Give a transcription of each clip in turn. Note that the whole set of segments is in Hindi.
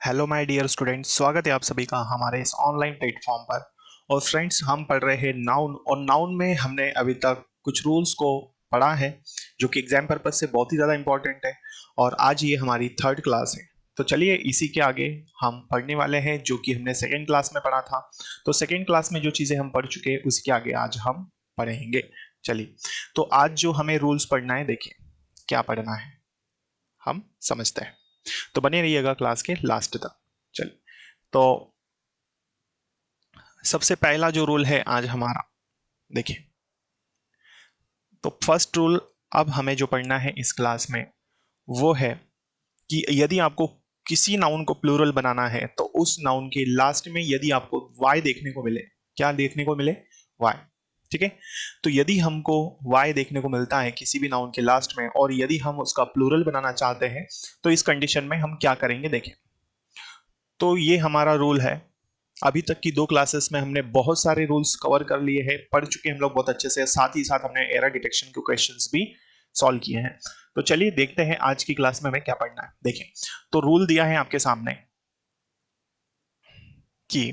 हेलो माय डियर स्टूडेंट्स, स्वागत है आप सभी का हमारे इस ऑनलाइन प्लेटफॉर्म पर। और फ्रेंड्स, हम पढ़ रहे हैं नाउन, और नाउन में हमने अभी तक कुछ रूल्स को पढ़ा है जो कि एग्जाम पर्पज से बहुत ही ज़्यादा इंपॉर्टेंट है। और आज ये हमारी थर्ड क्लास है, तो चलिए इसी के आगे हम पढ़ने वाले हैं जो कि हमने सेकेंड क्लास में पढ़ा था। तो सेकेंड क्लास में जो चीज़ें हम पढ़ चुके हैं उसके आगे आज हम पढ़ेंगे। चलिए, तो आज जो हमें रूल्स पढ़ना है, देखिए क्या पढ़ना है हम समझते हैं। तो बने रहिएगा क्लास के लास्ट तक। चलिए, तो सबसे पहला जो रूल है आज हमारा, देखिए, तो फर्स्ट रूल अब हमें जो पढ़ना है इस क्लास में वो है कि यदि आपको किसी नाउन को प्लूरल बनाना है तो उस नाउन के लास्ट में यदि आपको वाई देखने को मिले, क्या देखने को मिले? वाई। ठीक है, तो यदि हमको वाई देखने को मिलता है किसी भी नाउन के लास्ट में और यदि हम उसका प्लूरल बनाना चाहते हैं तो इस कंडीशन में हम क्या करेंगे, देखें। तो ये हमारा रूल है। अभी तक की दो क्लासेस में हमने बहुत सारे रूल्स कवर कर लिए हैं, पढ़ चुके हैं हम लोग बहुत अच्छे से, साथ ही साथ हमने एरर डिटेक्शन के क्वेश्चंस भी सॉल्व किए हैं। तो चलिए देखते हैं आज की क्लास में हमें क्या पढ़ना है। देखें, तो रूल दिया है आपके सामने कि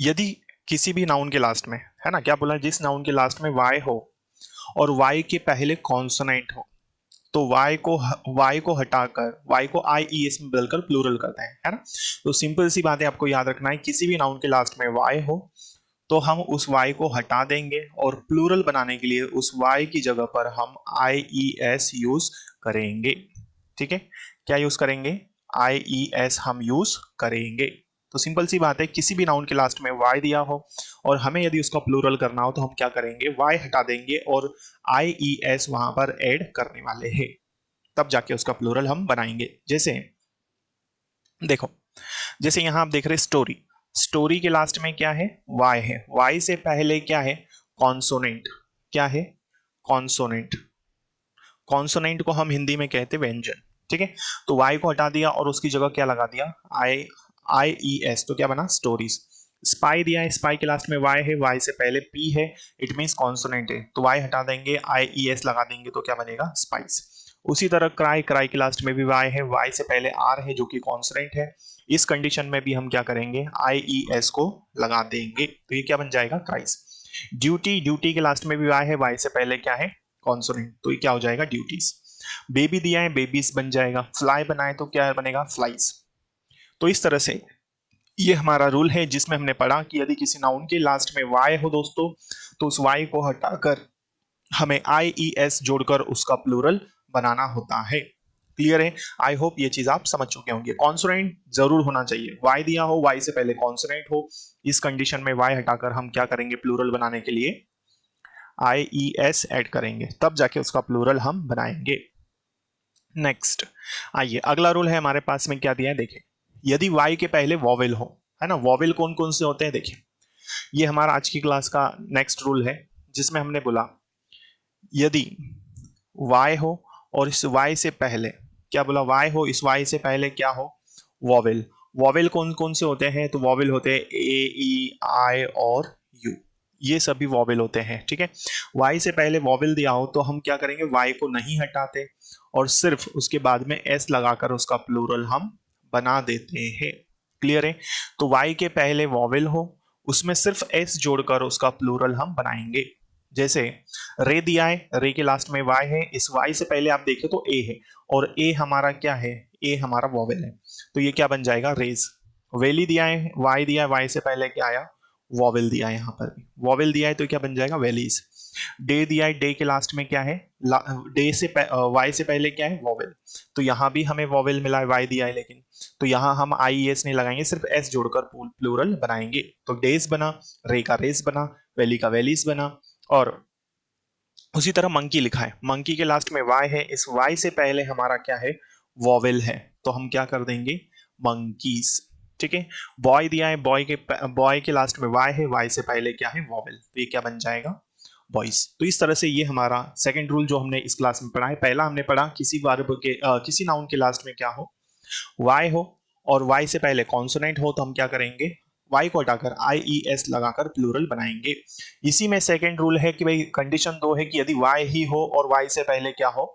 यदि किसी भी नाउन के लास्ट में, है ना, क्या बोला, जिस नाउन के लास्ट में वाई हो और वाई के पहले कॉन्सोनेंट हो, तो y को हटाकर y को आई ई एस में बदलकर प्लूरल करते हैं, है ना। तो सिंपल सी बात है, आपको याद रखना है, किसी भी नाउन के लास्ट में y हो तो हम उस y को हटा देंगे और प्लूरल बनाने के लिए उस y की जगह पर हम आई ई एस यूज करेंगे। ठीक है, क्या यूज करेंगे? आई ई एस हम यूज करेंगे। तो सिंपल सी बात है, किसी भी नाउन के लास्ट में y दिया हो और हमें यदि उसका प्लूरल करना हो तो हम क्या करेंगे? y हटा देंगे और आई ई एस वहां पर ऐड करने वाले हैं, तब जाके उसका प्लूरल हम बनाएंगे। जैसे देखो, जैसे यहां आप देख रहे स्टोरी, स्टोरी के लास्ट में क्या है? वाई है। वाई से पहले क्या है? कॉन्सोनेंट। क्या है? कॉन्सोनेंट। कॉन्सोनेंट को हम हिंदी में कहते हैं व्यंजन। ठीक है, तो वाई को हटा दिया और उसकी जगह क्या लगा दिया? आई आई ई एस, तो क्या बना? स्टोरीज। स्पाई दिया है, स्पाई के लास्ट में वाई है, वाई से पहले पी है, इट मींस कॉन्सोनेंट है, तो वाई हटा देंगे, आई ई एस लगा देंगे, तो क्या बनेगा? स्पाइस। उसी तरह क्राई, क्राई के लास्ट में भी वाई है, वाई से पहले आर है जो कि कॉन्सोनेंट है, इस कंडीशन में भी हम क्या करेंगे? आई ई एस को लगा देंगे, तो ये क्या बन जाएगा? क्राइस। ड्यूटी, ड्यूटी के लास्ट में भी वाई है, वाई से पहले क्या है? कॉन्सोनेंट, तो ये क्या हो जाएगा? ड्यूटीज। बेबी दिया है, बेबीज बन जाएगा। फ्लाई बनाए तो क्या बनेगा? फ्लाइज। तो इस तरह से ये हमारा रूल है जिसमें हमने पढ़ा कि यदि किसी नाउन के लास्ट में वाई हो दोस्तों, तो उस वाई को हटाकर हमें आई ई एस जोड़कर उसका प्लूरल बनाना होता है। क्लियर है? आई होप ये चीज आप समझ चुके होंगे। कॉन्सोनेंट जरूर होना चाहिए, वाई दिया हो, वाई से पहले कॉन्सोनेंट हो, इस कंडीशन में वाई हटाकर हम क्या करेंगे? प्लूरल बनाने के लिए आई ई एस ऐड करेंगे, तब जाके उसका प्लूरल हम बनाएंगे। नेक्स्ट, आइए अगला रूल है हमारे पास में, क्या दिया है देखिए। यदि वाई के पहले वॉवेल हो, है ना, वॉवेल कौन कौन से होते हैं देखिए, ये हमारा आज की क्लास का नेक्स्ट रूल है जिसमें हमने बोला यदि y हो और इस y से पहले, क्या बोला? y हो, इस y से पहले क्या हो? वॉवेल। वॉवेल कौन कौन से होते हैं? तो वॉवेल होते हैं ए, ई, आई और यू, ये सभी वॉवेल होते हैं। ठीक है, y से पहले वॉवेल दिया हो तो हम क्या करेंगे? y को नहीं हटाते और सिर्फ उसके बाद में s लगाकर उसका प्लूरल हम बना देते हैं। क्लियर है? तो y के पहले वॉवेल हो, उसमें सिर्फ s जोड़कर उसका प्लूरल हम बनाएंगे। जैसे रे दिया है, रे के लास्ट में वाई है, इस वाई से पहले आप देखें तो ए है और ए हमारा क्या है? ए हमारा वॉवेल है, तो ये क्या बन जाएगा? रेज। वेली दिया है, वाई दिया है, वाई से पहले क्या आया? वॉवेल दिया है, यहां पर भी वॉवेल दिया है, तो क्या बन जाएगा? वेलीज। डे दिया है, डे के लास्ट में क्या है? डे से वाई से पहले क्या है? वॉवेल, तो यहां भी हमें वॉवेल मिला है, वाई दिया है लेकिन, तो यहां हम आई एस नहीं लगाएंगे, सिर्फ एस जोड़कर प्लूरल बनाएंगे, तो डेज बना, रे का रेस बना, वैली का वैलीज बना। और उसी तरह मंकी लिखा है, मंकी के लास्ट में वाई है, इस वाई से पहले हमारा क्या है? वॉवेल है, तो हम क्या कर देंगे? मंकीज। ठीक है, बॉय दिया है, बॉय के लास्ट में वाई है, वाई से पहले क्या है? वॉवेल, तो ये क्या बन जाएगा? बॉयज। तो इस तरह से ये हमारा सेकंड रूल जो हमने इस क्लास में पढ़ा है। पहला हमने पढ़ा किसी वर्ब के किसी नाउन के लास्ट में क्या हो? वाई हो और वाई से पहले कॉन्सोनेंट हो, तो हम क्या करेंगे? वाई को हटाकर आई ई एस लगाकर प्लूरल बनाएंगे। इसी में सेकंड रूल है कि भाई कंडीशन दो है कि यदि वाई ही हो और वाई से पहले क्या हो?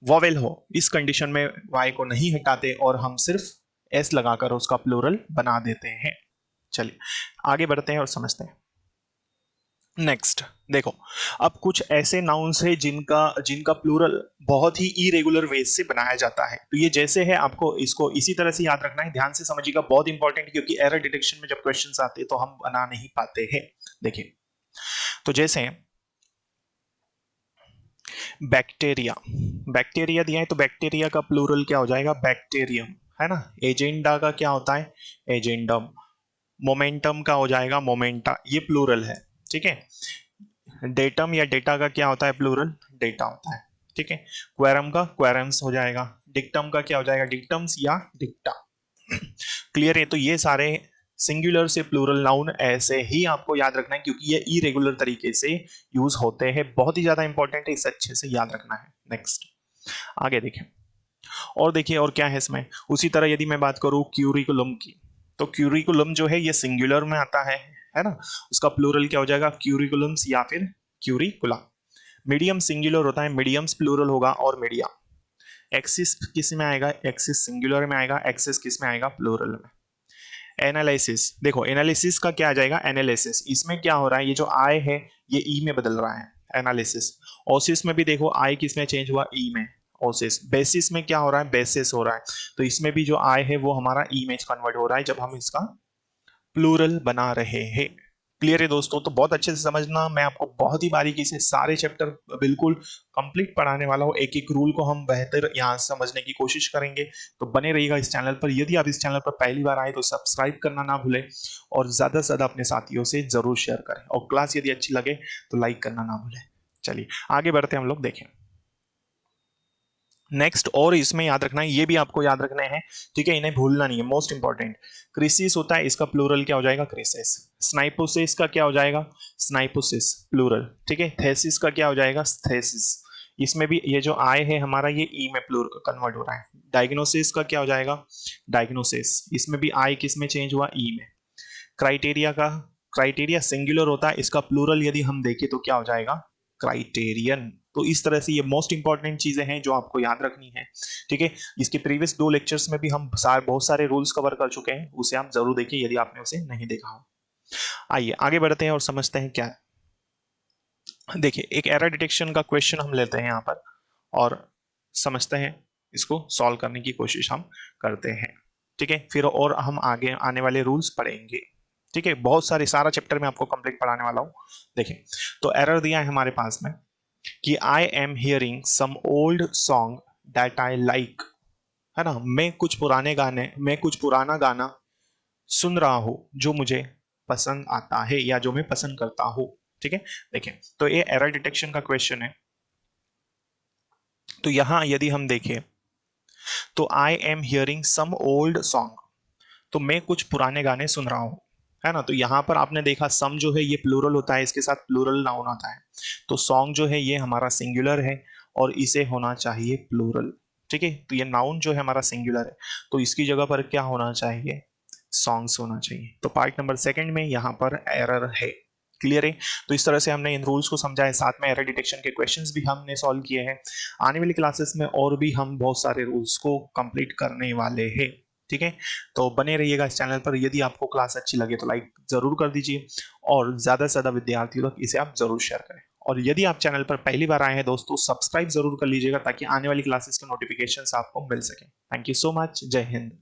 वॉवेल हो, इस कंडीशन में वाई को नहीं हटाते और हम सिर्फ एस लगाकर उसका प्लूरल बना देते हैं। चलिए आगे बढ़ते हैं और समझते हैं। नेक्स्ट देखो, अब कुछ ऐसे नाउन्स है जिनका जिनका प्लूरल बहुत ही इरेगुलर वेज से बनाया जाता है। तो ये जैसे है, आपको इसको इसी तरह से याद रखना है, ध्यान से समझिएगा, बहुत इंपॉर्टेंट, क्योंकि एरर डिटेक्शन में जब क्वेश्चंस आते हैं तो हम बना नहीं पाते हैं। देखिए, तो जैसे बैक्टीरिया, बैक्टीरिया दिया है तो बैक्टीरिया का प्लूरल क्या हो जाएगा? बैक्टीरियम, है ना। एजेंडा का क्या होता है? एजेंडम। मोमेंटम का हो जाएगा मोमेंटा, ये प्लूरल है, ठीक है। डेटम या डेटा का क्या होता है प्लूरल? डेटा होता है, ठीक है। क्वेरम का क्वेरम्स हो जाएगा। डिक्टम का क्या हो जाएगा? डिक्टम्स या डिक्टा। क्लियर है? तो ये सारे सिंगुलर से प्लूरल नाउन ऐसे ही आपको याद रखना है, क्योंकि ये इरेगुलर तरीके से यूज होते हैं, बहुत ही ज्यादा इंपॉर्टेंट है, इसे अच्छे से याद रखना है। नेक्स्ट आगे देखें, और देखिए और क्या है इसमें। उसी तरह यदि मैं बात करूं क्यूरिकुलम की, तो क्यूरिकुलम जो है ये सिंगुलर में आता है ना। उसका प्लूरल क्या हो जाएगा? क्यूरिकुलम्स या फिर क्यूरिकुला। मीडियम सिंगुलर होता है, मीडियम्स प्लूरल होगा, और मीडिया। एक्सिस किस में आएगा? एक्सिस सिंगुलर में आएगा, एक्सिस किस में आएगा? प्लूरल में। एनालिसिस, देखो एनालिसिस का क्या आ जाएगा? एनालिसिस। इसमें क्या हो रहा है? ये जो आई है ये ई में बदल रहा है, एनालिसिस। ओसिस में भी देखो आई किस में चेंज हुआ? ई में, ओसिस। बेसिस में क्या हो रहा है? बेसिस हो रहा है। तो इसमें भी जो आई है वो हमारा ई में कन्वर्ट हो रहा है जब हम इसका प्लूरल बना रहे हैं। क्लियर है दोस्तों? तो बहुत अच्छे से समझना, मैं आपको बहुत ही बारीकी से सारे चैप्टर बिल्कुल कंप्लीट पढ़ाने वाला हूँ। एक एक रूल को हम बेहतर यहाँ से समझने की कोशिश करेंगे, तो बने रहिएगा इस चैनल पर। यदि आप इस चैनल पर पहली बार आए तो सब्सक्राइब करना ना भूलें, और ज्यादा से ज्यादा अपने साथियों से जरूर शेयर करें, और क्लास यदि अच्छी लगे तो लाइक करना ना भूलें। चलिए आगे बढ़ते हैं हम लोग, देखें नेक्स्ट। और इसमें याद रखना है, ये भी आपको याद रखना है, ठीक है, इन्हें भूलना नहीं है, मोस्ट इंपॉर्टेंट। क्रिसिस होता है, इसका प्लूरल क्या हो जाएगा? क्रिसिस। स्नाइपोसिस का क्या हो जाएगा? स्नाइपोसिस प्लूरल, ठीक है। थेसिस का क्या हो जाएगा? थेसिस। इसमें भी ये जो आई है हमारा ये ई में प्लूरल कन्वर्ट हो रहा है। डायग्नोसिस का क्या हो जाएगा? डायग्नोसिस। इसमें भी आई किस में चेंज हुआ? ई में। क्राइटेरिया का, क्राइटेरिया सिंगुलर होता है, इसका प्लूरल यदि हम देखें तो क्या हो जाएगा? क्राइटेरियन। तो इस तरह से ये मोस्ट इंपॉर्टेंट चीजें हैं जो आपको याद रखनी है, ठीक है। इसके प्रीवियस 2 लेक्चर्स में भी हम बहुत सारे रूल्स कवर कर चुके हैं, उसे आप जरूर देखिए यदि आपने उसे नहीं देखा हो। आइए आगे बढ़ते हैं और समझते हैं क्या है। देखिए, एक एरर डिटेक्शन का क्वेश्चन हम लेते हैं यहाँ पर, और समझते हैं, इसको सॉल्व करने की कोशिश हम करते हैं, ठीक है। फिर और हम आगे आने वाले रूल्स पढ़ेंगे, ठीक है। बहुत सारे, सारा चैप्टर में आपको कंप्लीट पढ़ाने वाला हूं। देखिए, तो एरर दिया है हमारे पास में कि I am hearing some old song that I like, है ना। मैं कुछ पुराना गाना सुन रहा हूं जो मुझे पसंद आता है या जो मैं पसंद करता हूं, ठीक है। देखिए, तो ये एरर डिटेक्शन का क्वेश्चन है। तो यहां यदि हम देखें तो I am hearing some old song, तो मैं कुछ पुराने गाने सुन रहा हूं, है ना। तो यहां पर आपने देखा सम जो है ये प्लूरल होता है, इसके साथ प्लूरल नाउन आता है। तो सॉन्ग जो है ये हमारा सिंगुलर है, और इसे होना चाहिए प्लूरल, ठीक है। तो ये नाउन जो है हमारा सिंगुलर है, तो इसकी जगह पर क्या होना चाहिए? सॉन्ग्स होना चाहिए। तो पार्ट नंबर 2 में यहाँ पर एरर है। क्लियर है? तो इस तरह से हमने इन रूल्स को समझा है, साथ में एरर डिटेक्शन के क्वेश्चंस भी हमने सॉल्व किए हैं। आने वाली क्लासेस में और भी हम बहुत सारे रूल्स को कंप्लीट करने वाले हैं, ठीक है। तो बने रहिएगा इस चैनल पर। यदि आपको क्लास अच्छी लगे तो लाइक जरूर कर दीजिए, और ज्यादा से ज्यादा विद्यार्थियों तक इसे आप जरूर शेयर करें। और यदि आप चैनल पर पहली बार आए हैं दोस्तों, सब्सक्राइब जरूर कर लीजिएगा, ताकि आने वाली क्लासेस के नोटिफिकेशंस आपको मिल सके। Thank you so much. जय हिंद।